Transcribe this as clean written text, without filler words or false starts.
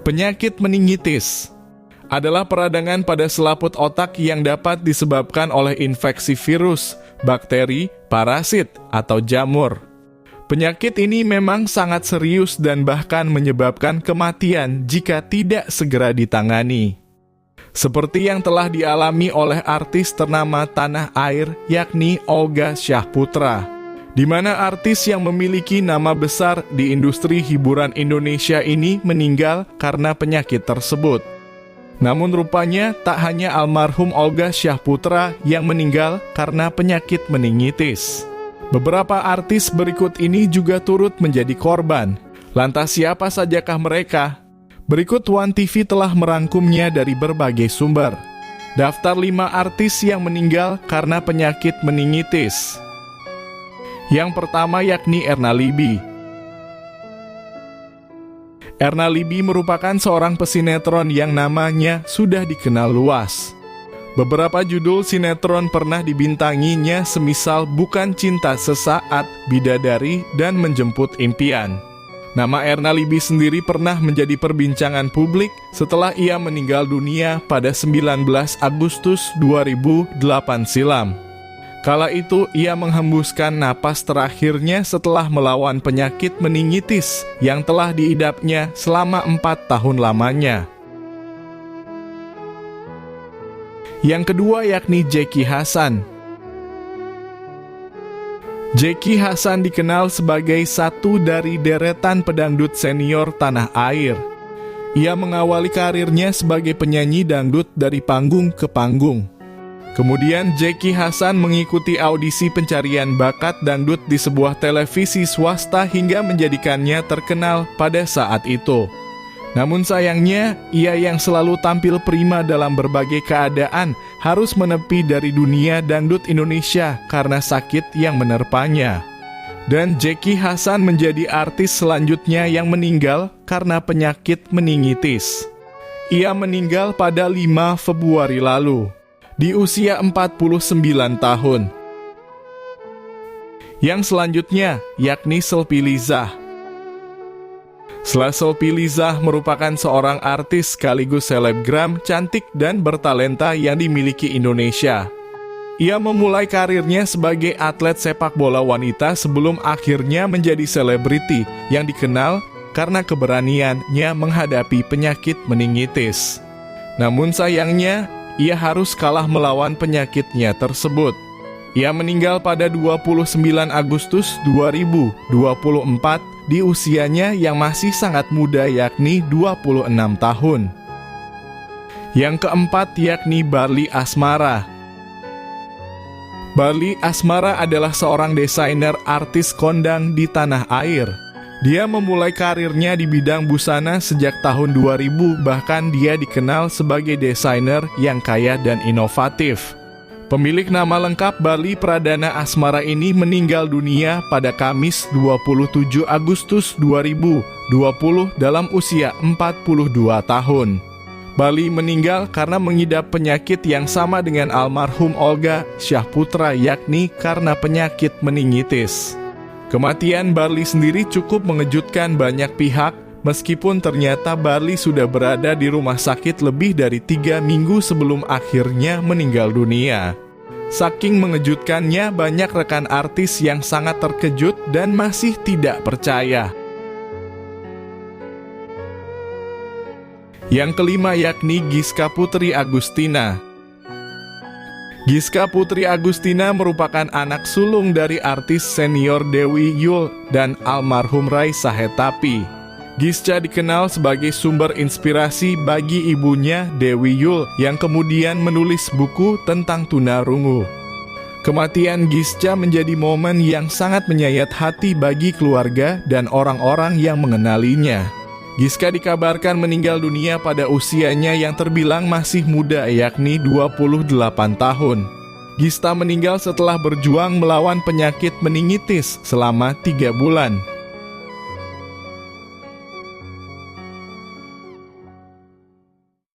Penyakit meningitis adalah peradangan pada selaput otak yang dapat disebabkan oleh infeksi virus, bakteri, parasit, atau jamur. Penyakit ini memang sangat serius dan bahkan menyebabkan kematian jika tidak segera ditangani. Seperti yang telah dialami oleh artis ternama tanah air yakni Olga Syahputra, di mana artis yang memiliki nama besar di industri hiburan Indonesia ini meninggal karena penyakit tersebut. Namun rupanya tak hanya almarhum Olga Syahputra yang meninggal karena penyakit meningitis. Beberapa artis berikut ini juga turut menjadi korban. Lantas siapa sajakah mereka? Berikut One TV telah merangkumnya dari berbagai sumber. Daftar 5 artis yang meninggal karena penyakit meningitis. Yang pertama yakni Erna Libby. Erna Libby merupakan seorang pesinetron yang namanya sudah dikenal luas. Beberapa judul sinetron pernah dibintanginya semisal Bukan Cinta Sesaat, Bidadari, dan Menjemput Impian. Nama Erna Libby sendiri pernah menjadi perbincangan publik setelah ia meninggal dunia pada 19 Agustus 2008 silam. Kala itu ia menghembuskan napas terakhirnya setelah melawan penyakit meningitis yang telah diidapnya selama 4 tahun lamanya. Yang kedua yakni Jackie Hasan. Jackie Hasan dikenal sebagai satu dari deretan pedangdut senior tanah air. Ia mengawali karirnya sebagai penyanyi dangdut dari panggung ke panggung. Kemudian Jackie Hasan mengikuti audisi pencarian bakat dangdut di sebuah televisi swasta hingga menjadikannya terkenal pada saat itu. Namun sayangnya, ia yang selalu tampil prima dalam berbagai keadaan harus menepi dari dunia dangdut Indonesia karena sakit yang menerpanya. Dan Jackie Hasan menjadi artis selanjutnya yang meninggal karena penyakit meningitis. Ia meninggal pada 5 Februari lalu, di usia 49 tahun. Yang selanjutnya yakni Selvi Lizah. Selvi Lizah merupakan seorang artis sekaligus selebgram cantik dan bertalenta yang dimiliki Indonesia. Ia memulai karirnya sebagai atlet sepak bola wanita sebelum akhirnya menjadi selebriti yang dikenal karena keberaniannya menghadapi penyakit meningitis. Namun sayangnya, ia harus kalah melawan penyakitnya tersebut. Ia meninggal pada 29 Agustus 2024 di usianya yang masih sangat muda yakni 26 tahun. Yang keempat yakni Barli Asmara. Barli Asmara adalah seorang desainer artis kondang di tanah air. Dia memulai karirnya di bidang busana sejak tahun 2000, bahkan dia dikenal sebagai desainer yang kaya dan inovatif. Pemilik nama lengkap Barli Pradana Asmara ini meninggal dunia pada Kamis 27 Agustus 2020 dalam usia 42 tahun. Barli meninggal karena mengidap penyakit yang sama dengan almarhum Olga Syahputra, yakni karena penyakit meningitis. Kematian Barli sendiri cukup mengejutkan banyak pihak, meskipun ternyata Barli sudah berada di rumah sakit lebih dari 3 minggu sebelum akhirnya meninggal dunia. Saking mengejutkannya, banyak rekan artis yang sangat terkejut dan masih tidak percaya. Yang kelima yakni Giska Putri Agustina. Giska Putri Agustina merupakan anak sulung dari artis senior Dewi Yull dan almarhum Ray Sahetapi. Giska dikenal sebagai sumber inspirasi bagi ibunya Dewi Yull yang kemudian menulis buku tentang tunarungu. Kematian Giska menjadi momen yang sangat menyayat hati bagi keluarga dan orang-orang yang mengenalinya. Giska dikabarkan meninggal dunia pada usianya yang terbilang masih muda yakni 28 tahun. Giska meninggal setelah berjuang melawan penyakit meningitis selama 3 bulan.